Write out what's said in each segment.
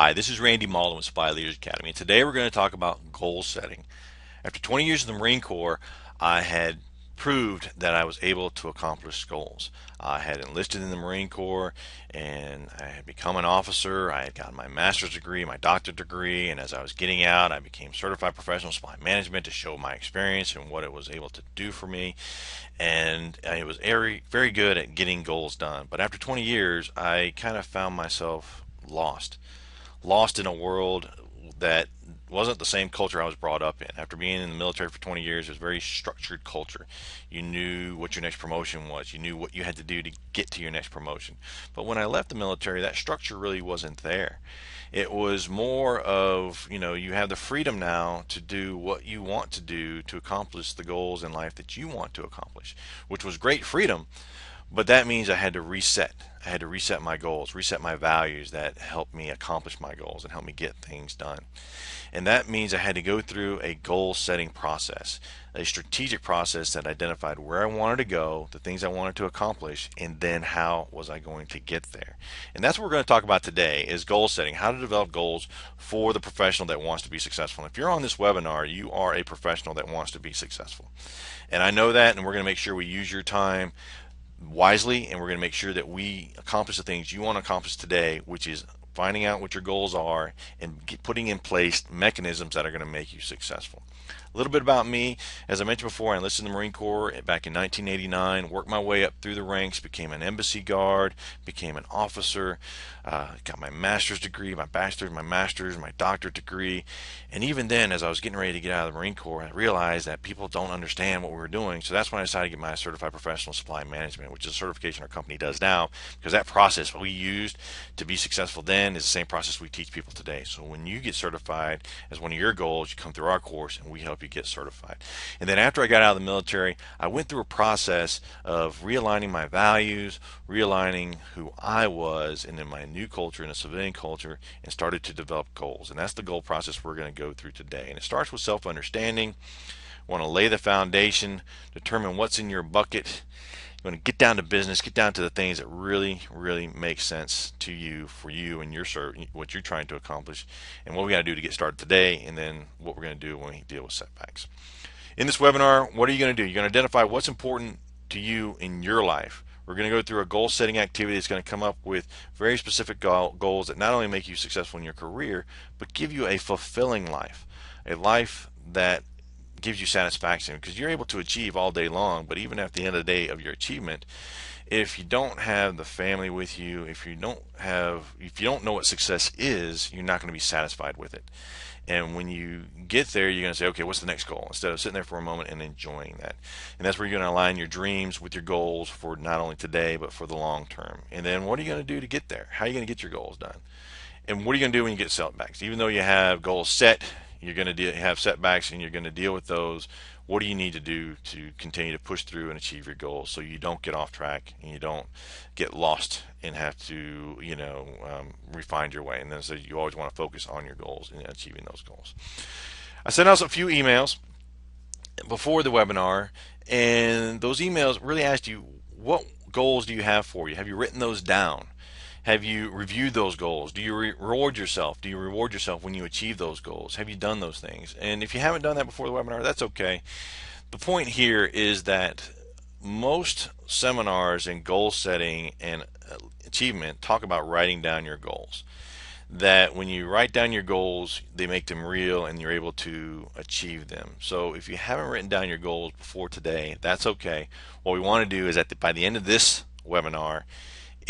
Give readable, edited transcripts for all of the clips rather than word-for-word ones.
Hi, this is Randy Malden with Spy Leaders Academy, and today we're going to talk about goal setting. After 20 years in the Marine Corps, I had proved that I was able to accomplish goals. I had enlisted in the Marine Corps and I had become an officer. I had gotten my master's degree, my doctorate degree, and as I was getting out, I became certified professional supply management to show my experience and what it was able to do for me. And I was very, very good at getting goals done. But after 20 years, I kind of found myself lost in a world that wasn't the same culture I was brought up in. After being in the military for 20 years, it was a very structured culture. You knew what your next promotion was. You knew what you had to do to get to your next promotion. But when I left the military, that structure really wasn't there. It was more of, you have the freedom now to do what you want to do to accomplish the goals in life that you want to accomplish, which was great freedom. But that means I had to reset. I had to reset my goals, reset my values that helped me accomplish my goals and help me get things done. And that means I had to go through a goal setting process, a strategic process that identified where I wanted to go, the things I wanted to accomplish, and then how was I going to get there. And that's what we're going to talk about today is goal setting, how to develop goals for the professional that wants to be successful. And if you're on this webinar, you are a professional that wants to be successful. And I know that, and we're going to make sure we use your time wisely, and we're going to make sure that we accomplish the things you want to accomplish today, which is finding out what your goals are and putting in place mechanisms that are going to make you successful. A little bit about me. As I mentioned before, I enlisted in the Marine Corps back in 1989, worked my way up through the ranks, became an embassy guard, became an officer, got my master's degree, my bachelor's, my master's, my doctorate degree. And even then, as I was getting ready to get out of the Marine Corps, I realized that people don't understand what we were doing. So that's when I decided to get my certified professional supply management, which is a certification our company does now, because that process we used to be successful then is the same process we teach people today. So when you get certified as one of your goals, you come through our course and we help you get certified. And then after I got out of the military, I went through a process of realigning my values, realigning who I was, and then my new culture in a civilian culture, and started to develop goals. And that's the goal process we're going to go through today. And it starts with self-understanding. You want to lay the foundation, determine what's in your bucket. You want to get down to business, get down to the things that really, really make sense to you, for you and your what you're trying to accomplish, and what we got to do to get started today, and then what we're going to do when we deal with setbacks. In this webinar, what are you going to do? You're going to identify what's important to you in your life. We're going to go through a goal setting activity that's going to come up with very specific goals that not only make you successful in your career, but give you a fulfilling life, a life that gives you satisfaction, because you're able to achieve all day long, but even at the end of the day of your achievement, if you don't have the family with you, if you don't know what success is, you're not going to be satisfied with it. And when you get there, you're going to say, okay, what's the next goal? Instead of sitting there for a moment and enjoying that. And that's where you're going to align your dreams with your goals for not only today, but for the long term. And then what are you going to do to get there? How are you going to get your goals done? And what are you going to do when you get setbacks? Even though you have goals set, you're going to have setbacks and you're going to deal with those. What do you need to do to continue to push through and achieve your goals so you don't get off track and you don't get lost and have to, refine your way? And then so you always want to focus on your goals and achieving those goals. I sent out a few emails before the webinar, and those emails really asked you, what goals do you have for you? Have you written those down? Have you reviewed those goals? Do you reward yourself? Do you reward yourself when you achieve those goals? Have you done those things? And if you haven't done that before the webinar, that's okay. The point here is that most seminars in goal setting and achievement talk about writing down your goals. That when you write down your goals, they make them real and you're able to achieve them. So if you haven't written down your goals before today, that's okay. What we want to do is by the end of this webinar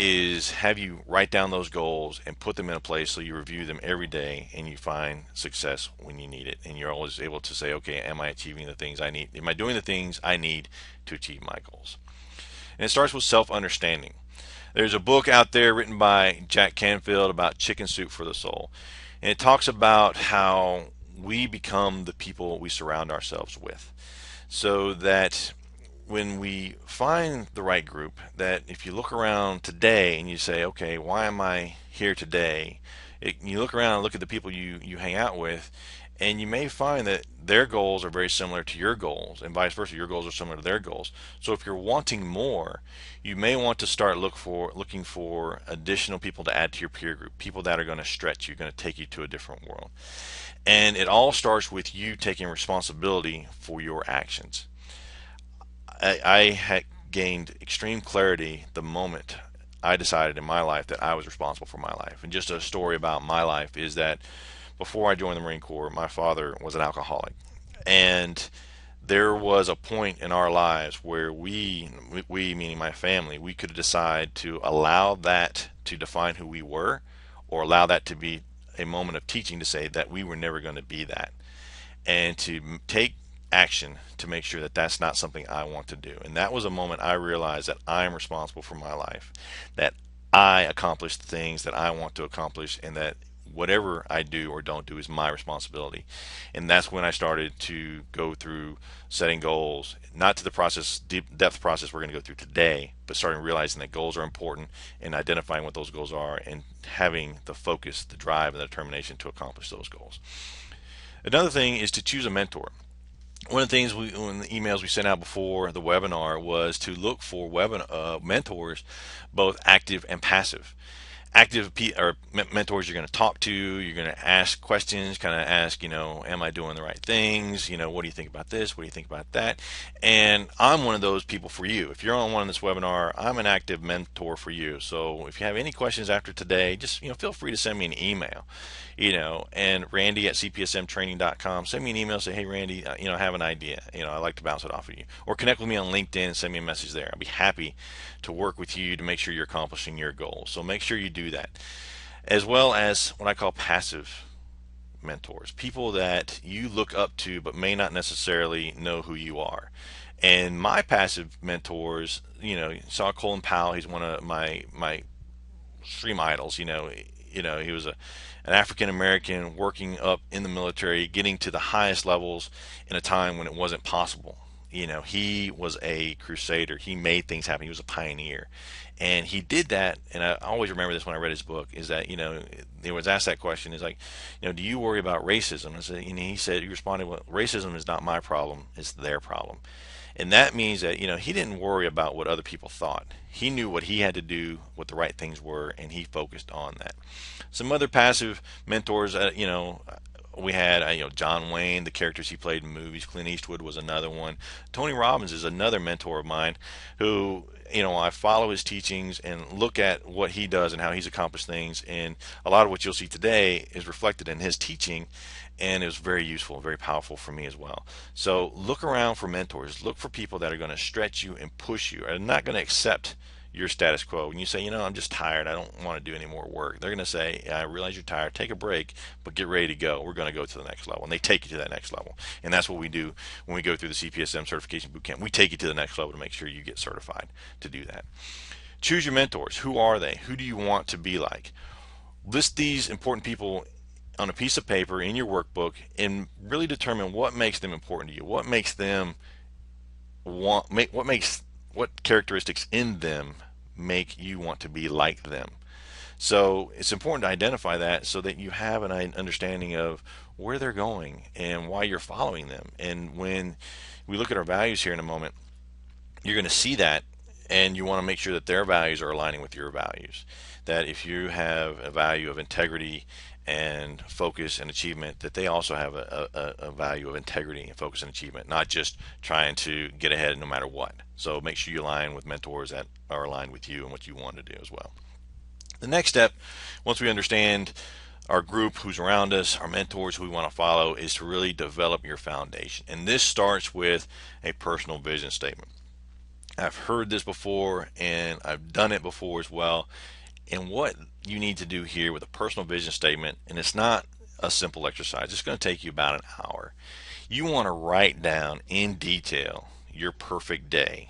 is have you write down those goals and put them in a place so you review them every day and you find success when you need it, and you're always able to say, okay, am I achieving the things I need? Am I doing the things I need to achieve my goals? And it starts with self-understanding. There's a book out there written by Jack Canfield about chicken soup for the soul, and it talks about how we become the people we surround ourselves with, so that when we find the right group, that if you look around today and you say, okay, why am I here today? You look around and look at the people you hang out with, and you may find that their goals are very similar to your goals, and vice versa. Your goals are similar to their goals. So if you're wanting more, you may want to start looking for additional people to add to your peer group, people that are going to stretch you, going to take you to a different world. And it all starts with you taking responsibility for your actions. I had gained extreme clarity the moment I decided in my life that I was responsible for my life. And just a story about my life is that before I joined the Marine Corps, my father was an alcoholic. And there was a point in our lives where we meaning my family, we could decide to allow that to define who we were, or allow that to be a moment of teaching to say that we were never going to be that, and to take action to make sure that that's not something I want to do. And that was a moment I realized that I am responsible for my life, that I accomplish the things that I want to accomplish, and that whatever I do or don't do is my responsibility. And that's when I started to go through setting goals, not to the process, deep depth process we're going to go through today, but starting realizing that goals are important and identifying what those goals are and having the focus, the drive, and the determination to accomplish those goals. Another thing is to choose a mentor. One of the things in the emails we sent out before the webinar was to look for mentors, both active and passive. Active or mentors you're going to talk to, you're going to ask questions, kind of ask, am I doing the right things? What do you think about this? What do you think about that? And I'm one of those people for you. If you're on one of this webinar, I'm an active mentor for you. So if you have any questions after today, just feel free to send me an email. And Randy at cpsmtraining.com, send me an email, say, hey Randy, I have an idea, I'd like to bounce it off of you, or connect with me on LinkedIn and send me a message there. I'll be happy to work with you to make sure you're accomplishing your goals. So make sure you do that, as well as what I call passive mentors, people that you look up to but may not necessarily know who you are. And my passive mentors, you saw Colin Powell. He's one of my extreme idols. He was an African American working up in the military, getting to the highest levels in a time when it wasn't possible. He was a crusader. He made things happen. He was a pioneer, and he did that. And I always remember this when I read his book. Is that he was asked that question. Is like, do you worry about racism? I said, he responded, well, racism is not my problem. It's their problem. And that means that he didn't worry about what other people thought. He knew what he had to do, what the right things were, and he focused on that. Some other passive mentors, we had John Wayne, the characters he played in movies. Clint Eastwood was another one. Tony Robbins is another mentor of mine who I follow his teachings and look at what he does and how he's accomplished things, and a lot of what you'll see today is reflected in his teaching, and it was very useful, very powerful for me as well. So look around for mentors. Look for people that are going to stretch you and push you, and not going to accept your status quo. When you say, I'm just tired, I don't want to do any more work, they're going to say, yeah, I realize you're tired, take a break, but get ready to go. We're going to go to the next level. And they take you to that next level. And that's what we do when we go through the CPSM certification boot camp. We take you to the next level to make sure you get certified to do that. Choose your mentors. Who are they? Who do you want to be like? List these important people on a piece of paper in your workbook and really determine what makes them important to you. What makes them what characteristics in them make you want to be like them. So it's important to identify that so that you have an understanding of where they're going and why you're following them. And when we look at our values here in a moment, you're going to see that, and you want to make sure that their values are aligning with your values. That if you have a value of integrity and focus and achievement, that they also have a value of integrity and focus and achievement, not just trying to get ahead no matter what. So make sure you align with mentors that are aligned with you and what you want to do as well. The next step, once we understand our group, who's around us, our mentors who we want to follow, is to really develop your foundation. And this starts with a personal vision statement. I've heard this before and I've done it before as well. And what you need to do here with a personal vision statement, and it's not a simple exercise, it's going to take you about an hour. You want to write down in detail your perfect day,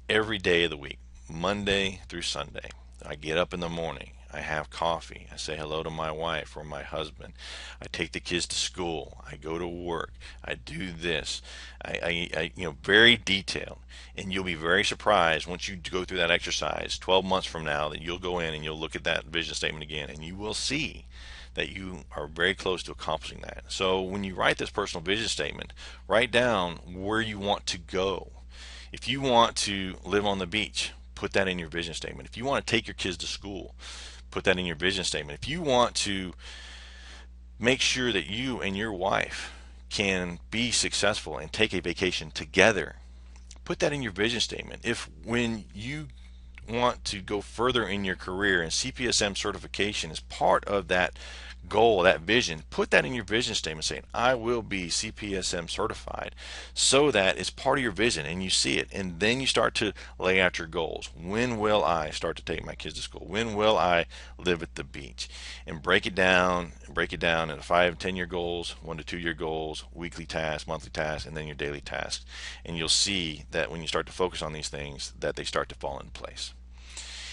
every day of the week, Monday through Sunday. I get up in the morning, I have coffee, I say hello to my wife or my husband, I take the kids to school, I go to work, I do this, I very detailed. And you'll be very surprised once you go through that exercise 12 months from now, that you'll go in and you'll look at that vision statement again, and you will see that you are very close to accomplishing that. So when you write this personal vision statement, write down where you want to go. If you want to live on the beach, put that in your vision statement. If you want to take your kids to school, put that in your vision statement. If you want to make sure that you and your wife can be successful and take a vacation together, put that in your vision statement. If when you want to go further in your career and CPSM certification is part of that goal, that vision, put that in your vision statement saying, I will be CPSM certified, so that it's part of your vision and you see it. And then you start to lay out your goals. When will I start to take my kids to school? When will I live at the beach? And break it down into 5 and 10-year goals, 1 to 2-year goals, weekly tasks, monthly tasks, and then your daily tasks. And you'll see that when you start to focus on these things, that they start to fall into place.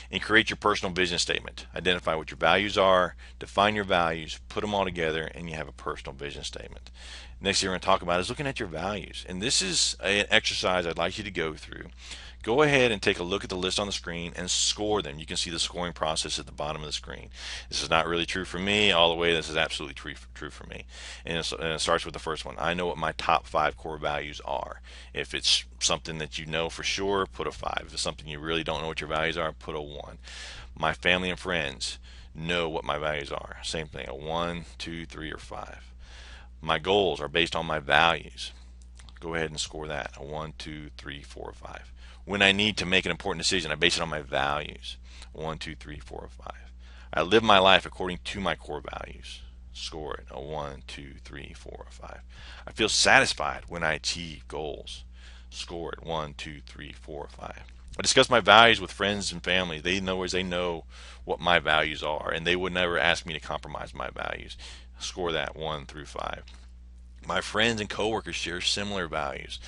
And create your personal vision statement. Identify what your values are, define your values, put them all together, and you have a personal vision statement. Next thing we're going to talk about is looking at your values. And this is an exercise I'd like you to go through. Go ahead and take a look at the list on the screen and score them. You can see the scoring process at the bottom of the screen. This is not really true for me all the way. This is absolutely true for me. And it starts with the first one. I know what my top 5 core values are. If it's something that you know for sure, put a 5. If it's something you really don't know what your values are, put a 1. My family and friends know what my values are. Same thing, a 1, 2, 3, or 5. My goals are based on my values. Go ahead and score that, a 1, 2, 3, 4, or 5. When I need to make an important decision, I base it on my values. 1, 2, 3, 4, or 5. I live my life according to my core values. Score it, a 1, 2, 3, 4, or 5. I feel satisfied when I achieve goals. Score it, 1, 2, 3, 4, or 5. I discuss my values with friends and family. They know what my values are, and they would never ask me to compromise my values. Score that, 1 through 5. My friends and coworkers share similar values.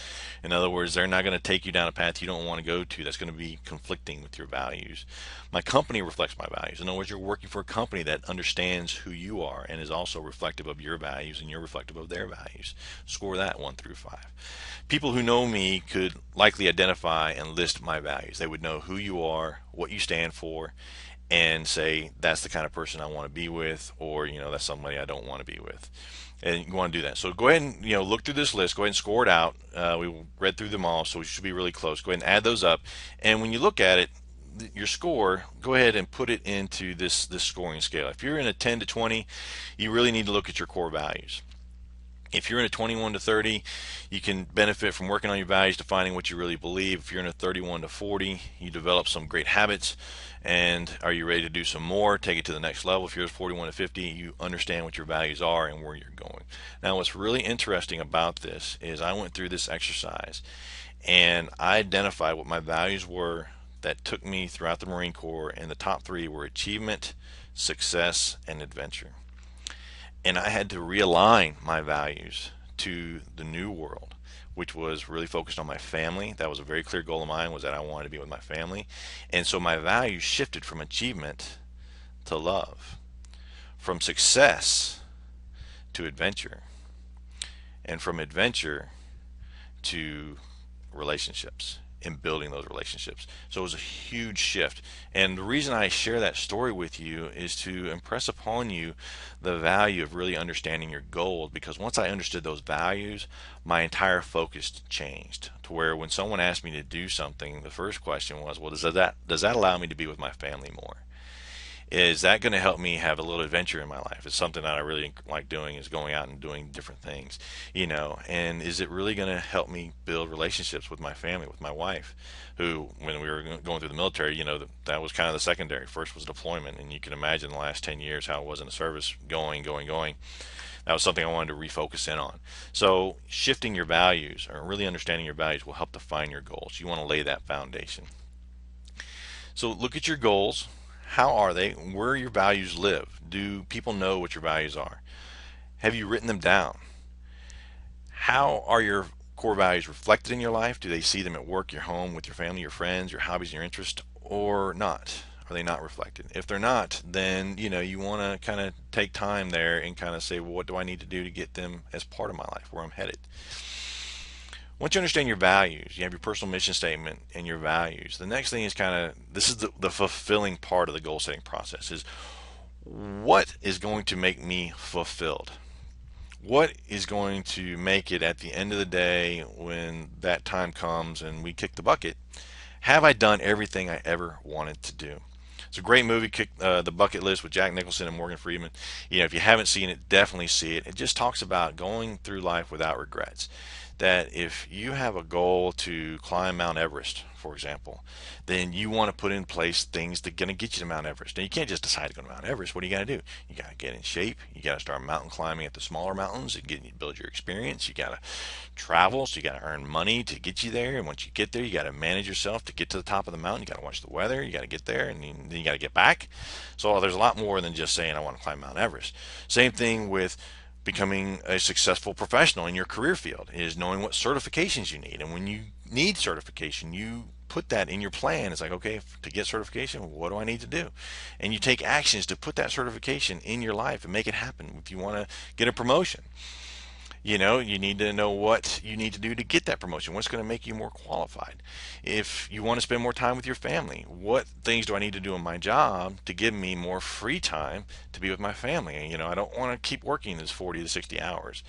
In other words, they're not going to take you down a path you don't want to go to that's going to be conflicting with your values. My company reflects my values. In other words, you're working for a company that understands who you are and is also reflective of your values, and you're reflective of their values. Score that, 1 through 5. People who know me could likely identify and list my values. They would know who you are, what you stand for, and say that's the kind of person I want to be with, or that's somebody I don't want to be with. And you want to do that. So go ahead and look through this list. Go ahead and score it out. We read through them all, so we should be really close. Go ahead and add those up. And when you look at it, your score, go ahead and put it into this scoring scale. If you're in a 10 to 20, you really need to look at your core values. If you're in a 21 to 30, you can benefit from working on your values, defining what you really believe. If you're in a 31 to 40, you develop some great habits. And are you ready to do some more? Take it to the next level. If you're at 41 to 50, you understand what your values are and where you're going. Now, what's really interesting about this is I went through this exercise and I identified what my values were that took me throughout the Marine Corps, and the top 3 were achievement, success, and adventure. And I had to realign my values to the new world, which was really focused on my family. That was a very clear goal of mine, was that I wanted to be with my family. And so my values shifted from achievement to love, from success to adventure, and from adventure to relationships, and building those relationships. So it was a huge shift. And the reason I share that story with you is to impress upon you the value of really understanding your goals, because once I understood those values, my entire focus changed to where when someone asked me to do something, the first question was, well, does that allow me to be with my family more? Is that going to help me have a little adventure in my life? It's something that I really like doing, is going out and doing different things, and is it really going to help me build relationships with my family, with my wife, who, when we were going through the military, that was kind of the secondary. First was deployment, and you can imagine the last 10 years how it was in the service, going. That was something I wanted to refocus in on. So shifting your values, or really understanding your values, will help define your goals. You want to lay that foundation. So look at your goals. How are they? Where your values live? Do people know what your values are? Have you written them down? How are your core values reflected in your life? Do they see them at work, your home, with your family, your friends, your hobbies, your interests, or not? Are they not reflected? If they're not, then you want to kind of take time there and kind of say, well, what do I need to do to get them as part of my life, where I'm headed? Once you understand your values, you have your personal mission statement and your values. The next thing is this is the fulfilling part of the goal setting process, is what is going to make me fulfilled? What is going to make it at the end of the day when that time comes and we kick the bucket? Have I done everything I ever wanted to do? It's a great movie, The Bucket List, with Jack Nicholson and Morgan Freeman. If you haven't seen it, definitely see it. It just talks about going through life without regrets. That if you have a goal to climb Mount Everest, for example, then you want to put in place things that are going to get you to Mount Everest. Now, you can't just decide to go to Mount Everest. What do you got to do? You got to get in shape. You got to start mountain climbing at the smaller mountains and build your experience. You got to travel, so you got to earn money to get you there. And once you get there, you got to manage yourself to get to the top of the mountain. You got to watch the weather. You got to get there, and then you got to get back. So there's a lot more than just saying I want to climb Mount Everest. Same thing with becoming a successful professional in your career field, is knowing what certifications you need. And when you need certification, you put that in your plan. It's like, okay, to get certification, what do I need to do? And you take actions to put that certification in your life and make it happen. If you want to get a promotion, you need to know what you need to do to get that promotion. What's going to make you more qualified? If you want to spend more time with your family, what things do I need to do in my job to give me more free time to be with my family? I don't want to keep working these 40 to 60 hours.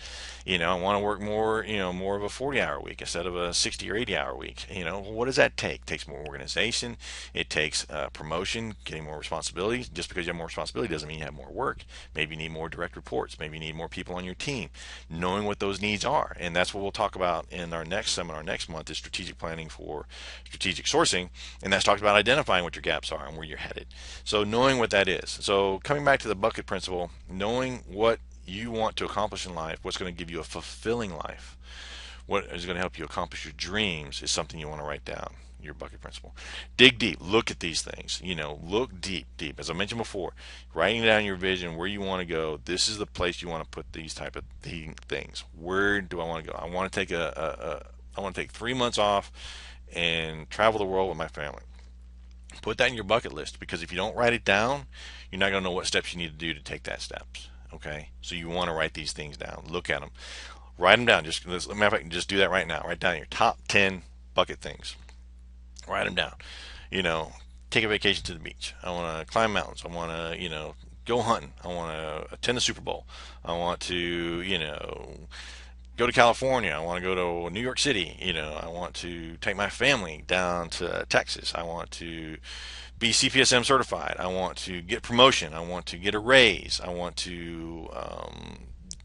I want to work more, more of a 40-hour week instead of a 60 or 80-hour week. What does that take? It takes more organization. It takes promotion, getting more responsibility. Just because you have more responsibility doesn't mean you have more work. Maybe you need more direct reports. Maybe you need more people on your team. Knowing what those needs are, and that's what we'll talk about in our next seminar next month, is strategic planning for strategic sourcing, and that's talked about identifying what your gaps are and where you're headed. So knowing what that is. So coming back to the bucket principle, knowing what you want to accomplish in life, what's going to give you a fulfilling life, what is going to help you accomplish your dreams, is something you want to write down. Your bucket principle. Dig deep. Look at these things. Look deep. As I mentioned before, writing down your vision, where you want to go. This is the place you want to put these type of things. Where do I want to go? I want to take I want to take 3 months off and travel the world with my family. Put that in your bucket list, because if you don't write it down, you're not going to know what steps you need to do to take that steps. Okay, so you want to write these things down. Look at them. Write them down. Just matter of fact, just do that right now. Write down your top 10 bucket things. Write them down. Take a vacation to the beach. I want to climb mountains. I want to, go hunting. I want to attend the Super Bowl. I want to, go to California. I want to go to New York City. I want to take my family down to Texas. I want to be CPSM certified. I want to get promotion. I want to get a raise. I want to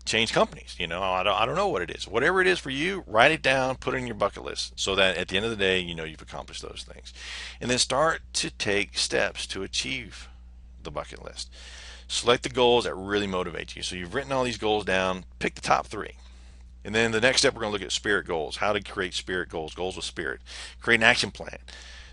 change companies. I don't know what it is. Whatever it is for you, write it down, put it in your bucket list, so that at the end of the day, you've accomplished those things. And then start to take steps to achieve the bucket list. Select the goals that really motivate you. So you've written all these goals down, pick the top 3. And then the next step, we're going to look at spirit goals, how to create spirit goals, goals with spirit. Create an action plan.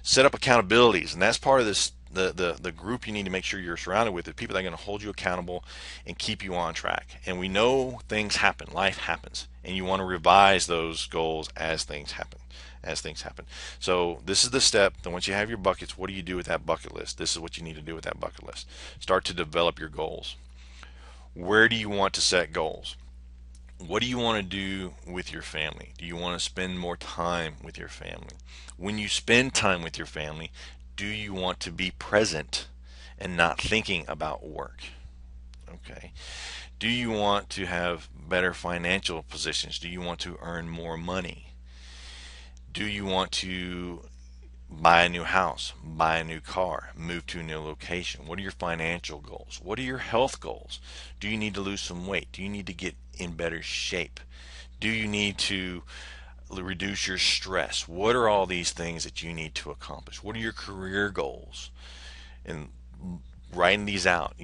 Set up accountabilities, and that's part of this. The group you need to make sure you're surrounded with, the people that are going to hold you accountable and keep you on track. And we know things happen, life happens, and you want to revise those goals as things happen. So this is the step. Then once you have your buckets, what do you do with that bucket list? This is what you need to do with that bucket list. Start to develop your goals. Where do you want to set goals? What do you want to do with your family? Do you want to spend more time with your family? When you spend time with your family, do you want to be present and not thinking about work? Okay. Do you want to have better financial positions? Do you want to earn more money? Do you want to buy a new house, buy a new car, move to a new location? What are your financial goals? What are your health goals? Do you need to lose some weight? Do you need to get in better shape? Do you need to reduce your stress? What are all these things that you need to accomplish? What are your career goals? And writing these out,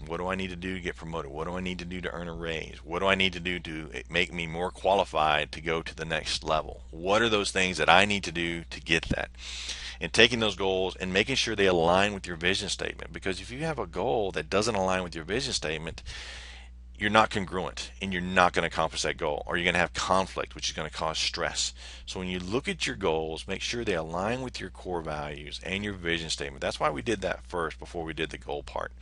what do I need to do to get promoted? What do I need to do to earn a raise? What do I need to do to make me more qualified to go to the next level? What are those things that I need to do to get that? And taking those goals and making sure they align with your vision statement. Because if you have a goal that doesn't align with your vision statement, you're not congruent, and you're not going to accomplish that goal, or you're going to have conflict, which is going to cause stress. So when you look at your goals, make sure they align with your core values and your vision statement. That's why we did that first before we did the goal part,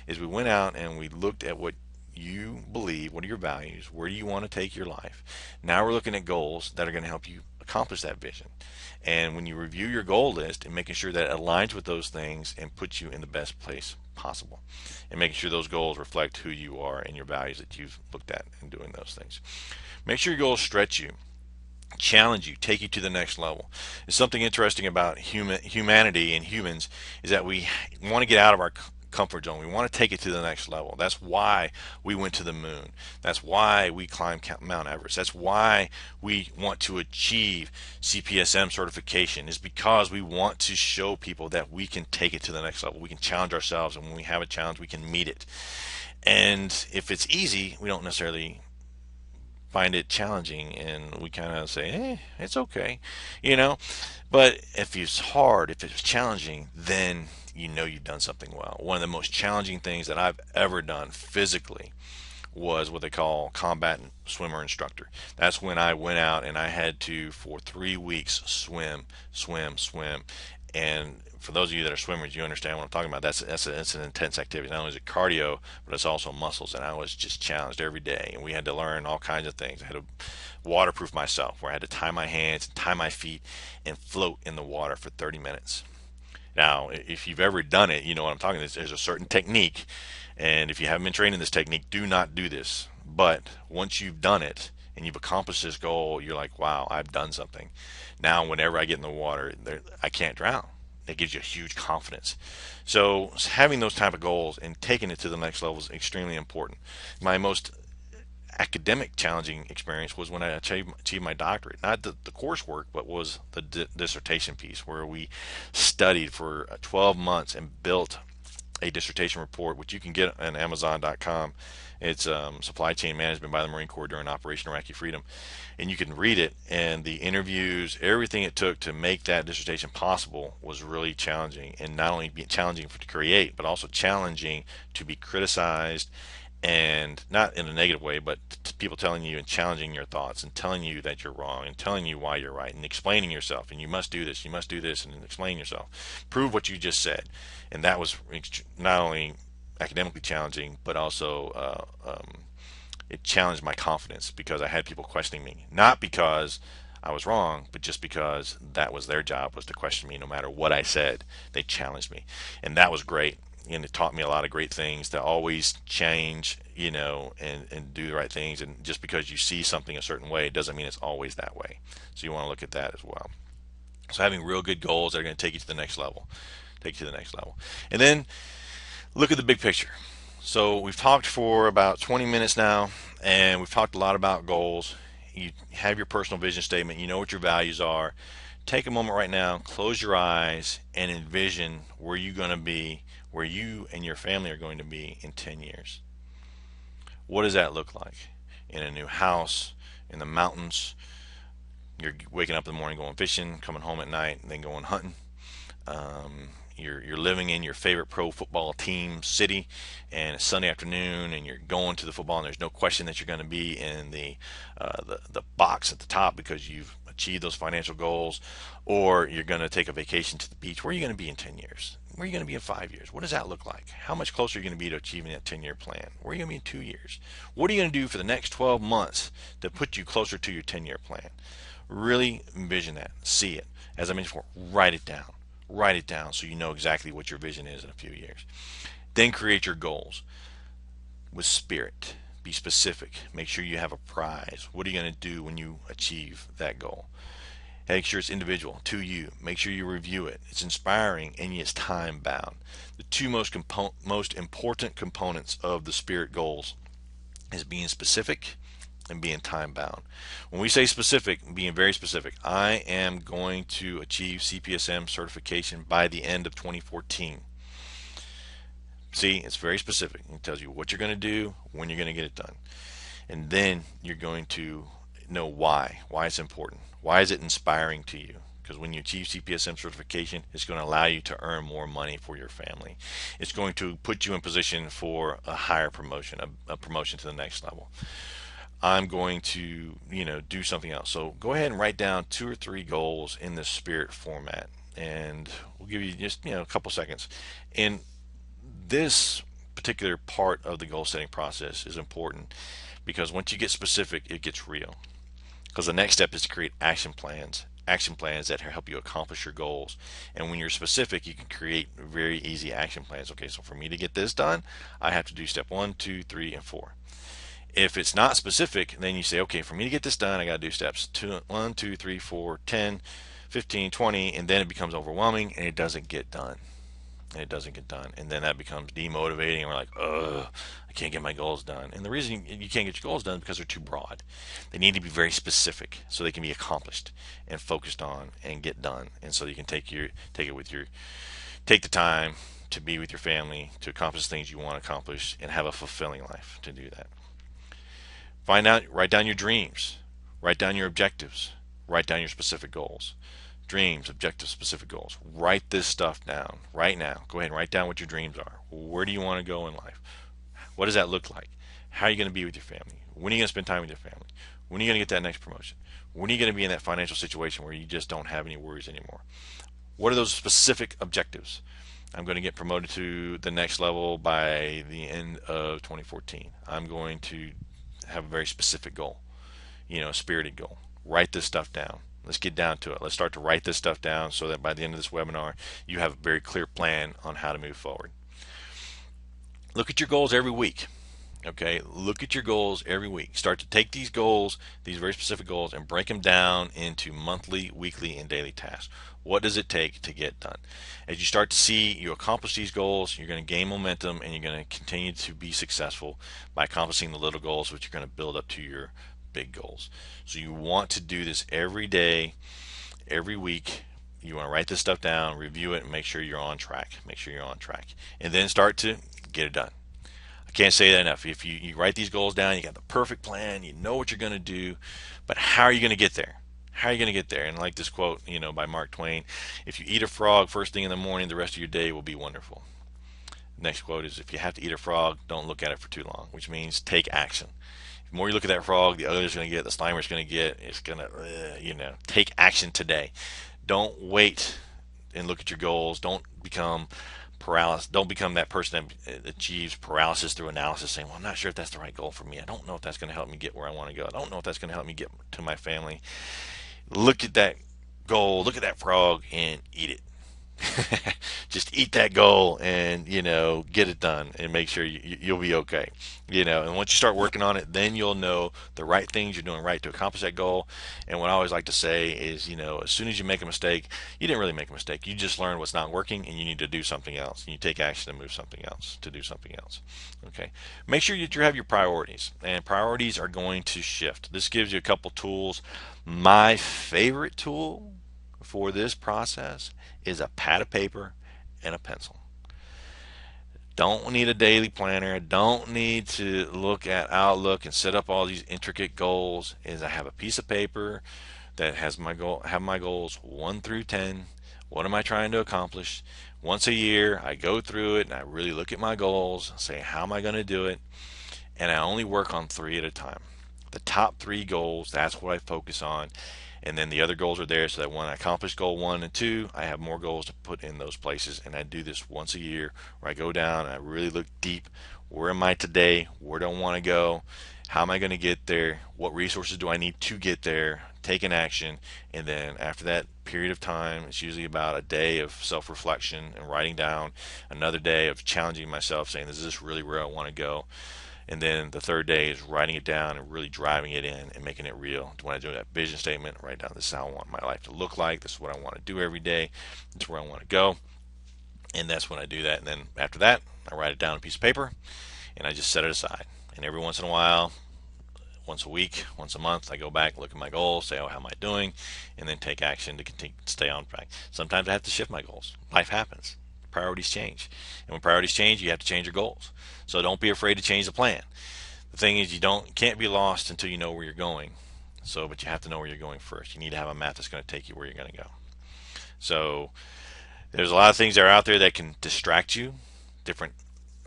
is we went out and we looked at what you believe, what are your values, where do you want to take your life. Now we're looking at goals that are going to help you accomplish that vision. And when you review your goal list and making sure that it aligns with those things and puts you in the best place possible, and making sure those goals reflect who you are and your values that you've looked at in doing those things. Make sure your goals stretch you, challenge you, take you to the next level. It's something interesting about humanity and humans is that we want to get out of our comfort zone. We want to take it to the next level. That's why we went to the moon. That's why we climbed Mount Everest. That's why we want to achieve CPSM certification, is because we want to show people that we can take it to the next level. We can challenge ourselves, and when we have a challenge, we can meet it. And if it's easy, we don't necessarily find it challenging, and we kind of say, it's okay, you know. But if it's hard, if it's challenging, then you know you've done something well. One of the most challenging things that I've ever done physically was what they call combat swimmer instructor. That's when I went out and I had to, for 3 weeks, swim, swim, swim. And for those of you that are swimmers, you understand what I'm talking about. That's an intense activity. Not only is it cardio, but it's also muscles. And I was just challenged every day. And we had to learn all kinds of things. I had to waterproof myself, where I had to tie my hands, tie my feet, and float in the water for 30 minutes. Now, if you've ever done it, you know what I'm talking about. There's a certain technique, and if you haven't been trained in this technique, do not do this. But once you've done it and you've accomplished this goal, you're like, wow, I've done something. Now, whenever I get in the water, I can't drown. That gives you a huge confidence. So having those type of goals and taking it to the next level is extremely important. My most academic challenging experience was when I achieved my doctorate. Not the coursework, but was the dissertation piece, where we studied for 12 months and built a dissertation report, which you can get on Amazon.com. It's Supply Chain Management by the Marine Corps during Operation Iraqi Freedom. And you can read it, and the interviews, everything it took to make that dissertation possible was really challenging. And not only challenging to create, but also challenging to be criticized, and not in a negative way, but people telling you and challenging your thoughts and telling you that you're wrong and telling you why you're right and explaining yourself, and you must do this, and explain yourself. Prove what you just said. And that was not only academically challenging, but also it challenged my confidence, because I had people questioning me, not because I was wrong, but just because that was their job, was to question me no matter what I said. They challenged me, and that was great. And it taught me a lot of great things, to always change, and do the right things. And just because you see something a certain way, it doesn't mean it's always that way. So you want to look at that as well. So having real good goals that are going to take you to the next level, and then look at the big picture. So we've talked for about 20 minutes now, and we've talked a lot about goals. You have your personal vision statement. You know what your values are. Take a moment right now, close your eyes, and envision where you're going to be, where you and your family are going to be in 10 years. What does that look like? In a new house, in the mountains, you're waking up in the morning going fishing, coming home at night, and then going hunting. You're living in your favorite pro football team city, and it's Sunday afternoon, and you're going to the football, and there's no question that you're going to be in the box at the top because you've achieved those financial goals. Or you're going to take a vacation to the beach. Where are you going to be in 10 years? Where are you going to be in 5 years? What does that look like? How much closer are you going to be to achieving that 10-year plan? Where are you going to be in 2 years? What are you going to do for the next 12 months to put you closer to your 10-year plan? Really envision that. See it. As I mentioned before, write it down. Write it down so you know exactly what your vision is in a few years. Then create your goals with spirit. Be specific. Make sure you have a prize. What are you going to do when you achieve that goal? Make sure it's individual to you. Make sure you review it. It's inspiring, and it's time bound. The two most important components of the spirit goals is being specific and being time bound. When we say specific, being very specific, I am going to achieve CPSM certification by the end of 2014. See, it's very specific. It tells you what you're going to do, when you're going to get it done. And then you're going to know why it's important. Why is it inspiring to you? Because when you achieve CPSM certification, it's going to allow you to earn more money for your family. It's going to put you in position for a higher promotion, a promotion to the next level. I'm going to, do something else. So go ahead and write down 2 or 3 goals in the spirit format, and we'll give you just, a couple seconds. And this particular part of the goal setting process is important, because once you get specific, it gets real. Because the next step is to create action plans that help you accomplish your goals. And when you're specific, you can create very easy action plans. Okay, so for me to get this done, I have to do step 1, 2, 3, and 4. If it's not specific, then you say, okay, for me to get this done, I got to do steps 1, 2, 3, 4, 10, 15, 20, and then it becomes overwhelming and it doesn't get done. And then that becomes demotivating, and we're like, ugh, I can't get my goals done. And the reason you can't get your goals done is because they're too broad. They need to be very specific so they can be accomplished and focused on and get done. And so you can take the time to be with your family, to accomplish things you want to accomplish, and have a fulfilling life to do that. Write down your dreams, write down your objectives, write down your specific goals. Dreams, objectives, specific goals. Write this stuff down right now. Go ahead and write down what your dreams are. Where do you want to go in life? What does that look like? How are you going to be with your family? When are you going to spend time with your family? When are you going to get that next promotion? When are you going to be in that financial situation where you just don't have any worries anymore? What are those specific objectives? I'm going to get promoted to the next level by the end of 2014. I'm going to have a very specific goal, a spirited goal. Write this stuff down. Let's get down to it. Let's start to write this stuff down so that by the end of this webinar, you have a very clear plan on how to move forward. Look at your goals every week. Okay, look at your goals every week. Start to take these goals, these very specific goals, and break them down into monthly, weekly, and daily tasks. What does it take to get done? As you start to see you accomplish these goals, you're going to gain momentum and you're going to continue to be successful by accomplishing the little goals, which you're going to build up to your big goals. So you want to do this every day, every week. You want to write this stuff down, review it, and make sure you're on track. And then start to get it done. I can't say that enough. If you write these goals down, you got the perfect plan, you know what you're going to do, but how are you going to get there? How are you going to get there? And like this quote, by Mark Twain, if you eat a frog first thing in the morning, the rest of your day will be wonderful. The next quote is, if you have to eat a frog, don't look at it for too long, which means take action. The more you look at that frog, the other is going to get, the Slimer's going to get, it's going to, take action today. Don't wait and look at your goals. Don't become paralysis. Don't become that person that achieves paralysis through analysis, saying, well, I'm not sure if that's the right goal for me. I don't know if that's going to help me get where I want to go. I don't know if that's going to help me get to my family. Look at that goal, look at that frog, and eat it. Just eat that goal and get it done and make sure you'll be okay. And once you start working on it, then you'll know the right things you're doing right to accomplish that goal. And what I always like to say is, as soon as you make a mistake, you didn't really make a mistake, you just learned what's not working and you need to do something else, and you take action to move something else, to do something else. Okay, make sure you have your priorities, and priorities are going to shift. This gives you a couple tools. My favorite tool for this process is a pad of paper and a pencil. Don't need a daily planner. Don't need to look at Outlook and set up all these intricate goals. Is I have a piece of paper that has my goals 1 through 10. What am I trying to accomplish? Once a year, I go through it and I really look at my goals, say how am I going to do it, and I only work on 3 at a time. The top 3 goals, that's what I focus on. And then the other goals are there so that when I accomplish goal 1 and 2, I have more goals to put in those places. And I do this once a year where I go down and I really look deep. Where am I today? Where do I want to go? How am I going to get there? What resources do I need to get there? Take an action. And then after that period of time, it's usually about a day of self-reflection and writing down, another day of challenging myself, saying, is this really where I want to go? And then the third day is writing it down and really driving it in and making it real. When I do that vision statement, write down, this is how I want my life to look like. This is what I want to do every day. This is where I want to go. And that's when I do that. And then after that, I write it down on a piece of paper and I just set it aside. And every once in a while, once a week, once a month, I go back, look at my goals, say, oh, how am I doing? And then take action to continue to stay on track. Sometimes I have to shift my goals. Life happens. Priorities change. And when priorities change, you have to change your goals. So don't be afraid to change the plan. The thing is, you can't be lost until you know where you're going. But you have to know where you're going first. You need to have a map that's going to take you where you're going to go. So there's a lot of things that are out there that can distract you. Different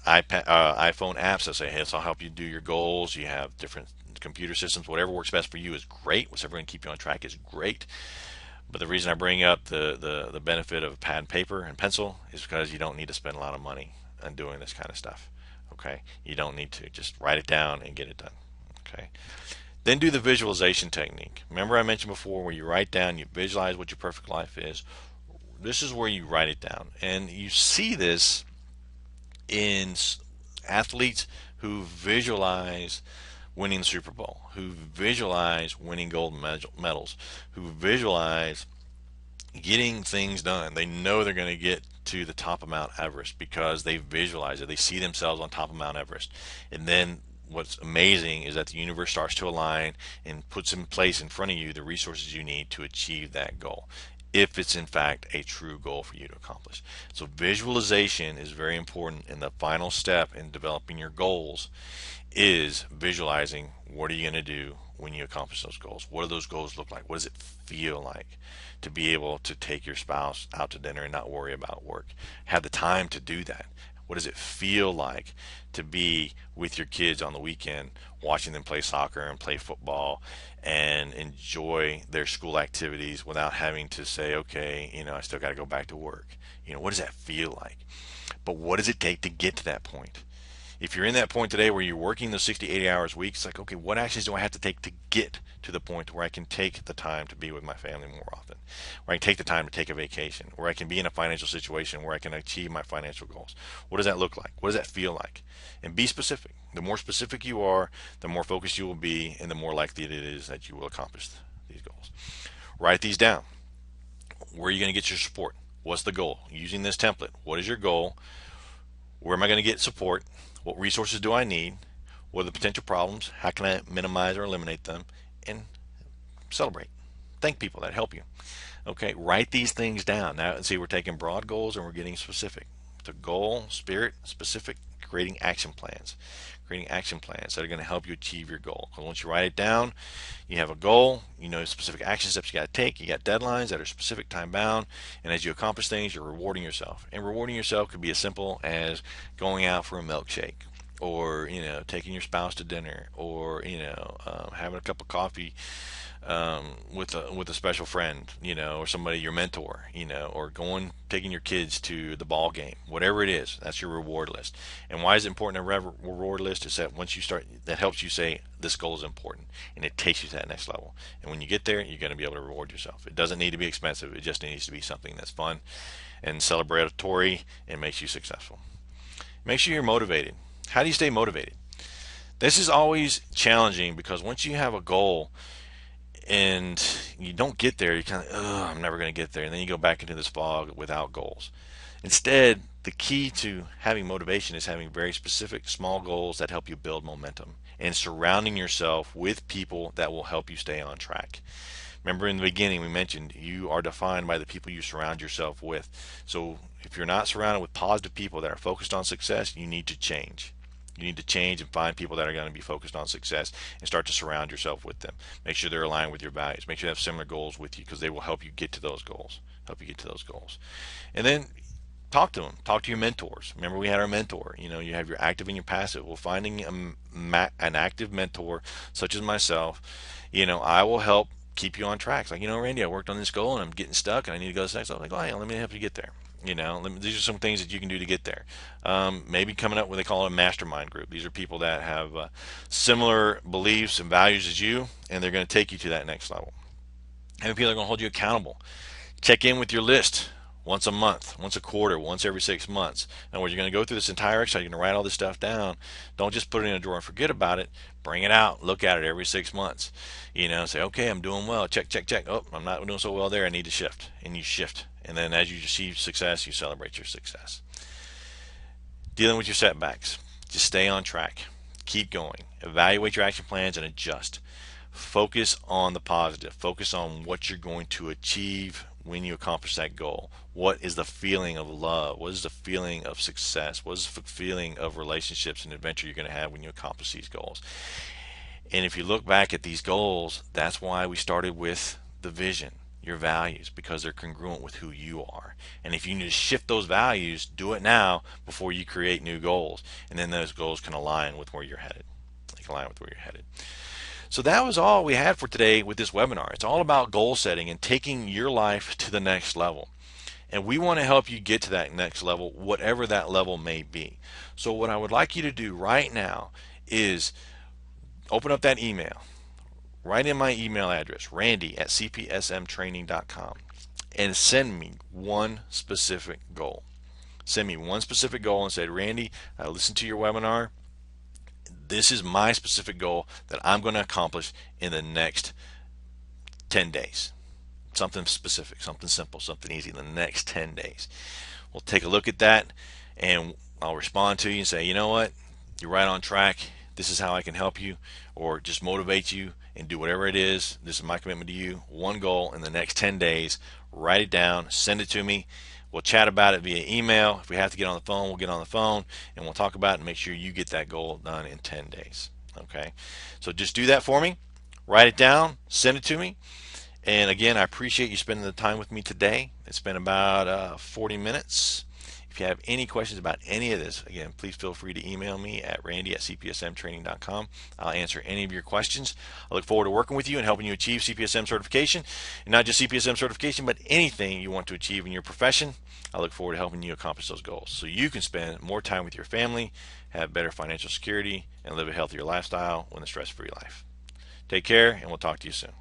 iPhone apps that say, hey, this will help you do your goals. You have different computer systems. Whatever works best for you is great. Whatever going to keep you on track is great. But the reason I bring up the benefit of pad and paper and pencil is because you don't need to spend a lot of money on doing this kind of stuff. Okay, you don't need to. Just write it down and get it done. Okay, Then do the visualization technique. Remember I mentioned before where you write down, you visualize what your perfect life is. This is where you write it down. And you see this in athletes who visualize winning the Super Bowl, who visualize winning gold medals, who visualize getting things done. They know they're going to get to the top of Mount Everest because they visualize it. They see themselves on top of Mount Everest. And then what's amazing is that the universe starts to align and puts in place in front of you the resources you need to achieve that goal, if it's in fact a true goal for you to accomplish. So visualization is very important, and the final step in developing your goals is visualizing what are you going to do when you accomplish those goals. What do those goals look like? What does it feel like to be able to take your spouse out to dinner and not worry about work? Have the time to do that. What does it feel like to be with your kids on the weekend, watching them play soccer and play football and enjoy their school activities without having to say, okay, I still got to go back to work? What does that feel like? But what does it take to get to that point? If you're in that point today where you're working those 60, 80 hours a week, it's like, okay, what actions do I have to take to get to the point where I can take the time to be with my family more often, where I can take the time to take a vacation, where I can be in a financial situation where I can achieve my financial goals? What does that look like? What does that feel like? And be specific. The more specific you are, the more focused you will be, and the more likely it is that you will accomplish these goals. Write these down. Where are you going to get your support? What's the goal? Using this template, what is your goal? Where am I going to get support? What resources do I need? What are the potential problems? How can I minimize or eliminate them? And celebrate. Thank people that help you. Okay, write these things down. Now, see, we're taking broad goals and we're getting specific. The goal, spirit, specific, creating action plans. Creating action plans that are going to help you achieve your goal. Because once you write it down, you have a goal, you know specific action steps you got to take, you got deadlines that are specific, time bound, and as you accomplish things, you're rewarding yourself. And rewarding yourself could be as simple as going out for a milkshake, or taking your spouse to dinner, or having a cup of coffee with a special friend, or somebody, your mentor, or taking your kids to the ball game, whatever it is. That's your reward list. And why is it important to have a reward list? Is that once you start, that helps you say this goal is important, and it takes you to that next level. And when you get there, you're going to be able to reward yourself. It doesn't need to be expensive. It just needs to be something that's fun and celebratory and makes you successful. Make sure you're motivated. How do you stay motivated? This is always challenging because once you have a goal and you don't get there, you kind of, I'm never going to get there. And then you go back into this fog without goals. Instead, the key to having motivation is having very specific small goals that help you build momentum and surrounding yourself with people that will help you stay on track. Remember in the beginning we mentioned you are defined by the people you surround yourself with. So if you're not surrounded with positive people that are focused on success, you need to change. You need to change and find people that are going to be focused on success and start to surround yourself with them. Make sure they're aligned with your values. Make sure they have similar goals with you because they will help you get to those goals. And then talk to them. Talk to your mentors. Remember we had our mentor. You have your active and your passive. Well, finding an active mentor such as myself, I will help keep you on track. It's like, Randy, I worked on this goal and I'm getting stuck and I need to go to the next level. Like, oh, yeah, let me help you get there. These are some things that you can do to get there. Maybe coming up with, they call it a mastermind group. These are people that have similar beliefs and values as you, and they're going to take you to that next level. Having people that are going to hold you accountable. Check in with your list once a month, once a quarter, once every 6 months. In other words, you're going to go through this entire exercise. You're going to write all this stuff down. Don't just put it in a drawer and forget about it. Bring it out. Look at it every 6 months. Say, okay, I'm doing well. Check, check, check. Oh, I'm not doing so well there. I need to shift. And you shift. And then as you achieve success, you celebrate your success. Dealing with your setbacks. Just stay on track. Keep going. Evaluate your action plans and adjust. Focus on the positive. Focus on what you're going to achieve when you accomplish that goal. What is the feeling of love? What is the feeling of success? What is the feeling of relationships and adventure you're going to have when you accomplish these goals? And if you look back at these goals, that's why we started with the vision, your values, because they're congruent with who you are. And if you need to shift those values, do it now before you create new goals. And then those goals can align with where you're headed. They can align with where you're headed. So that was all we had for today with this webinar. It's all about goal setting and taking your life to the next level. And we want to help you get to that next level, whatever that level may be. So what I would like you to do right now is open up that email, write in my email address, randy@cpsmtraining.com, and send me one specific goal. Send me one specific goal and say, Randy, I listened to your webinar. This is my specific goal that I'm going to accomplish in the next 10 days. Something specific, something simple, something easy in the next 10 days. We'll take a look at that and I'll respond to you and say, you know what, you're right on track. This is how I can help you, or just motivate you and do whatever it is. This is my commitment to you. One goal in the next 10 days. Write it down, send it to me. We'll chat about it via email. If we have to get on the phone, we'll get on the phone and we'll talk about it and make sure you get that goal done in 10 days. Okay, so just do that for me. Write it down, send it to me. And again, I appreciate you spending the time with me today. It's been about 40 minutes. If you have any questions about any of this, again, please feel free to email me at randy@cpsmtraining.com. I'll answer any of your questions. I look forward to working with you and helping you achieve CPSM certification. And not just CPSM certification, but anything you want to achieve in your profession. I look forward to helping you accomplish those goals so you can spend more time with your family, have better financial security, and live a healthier lifestyle with a stress-free life. Take care, and we'll talk to you soon.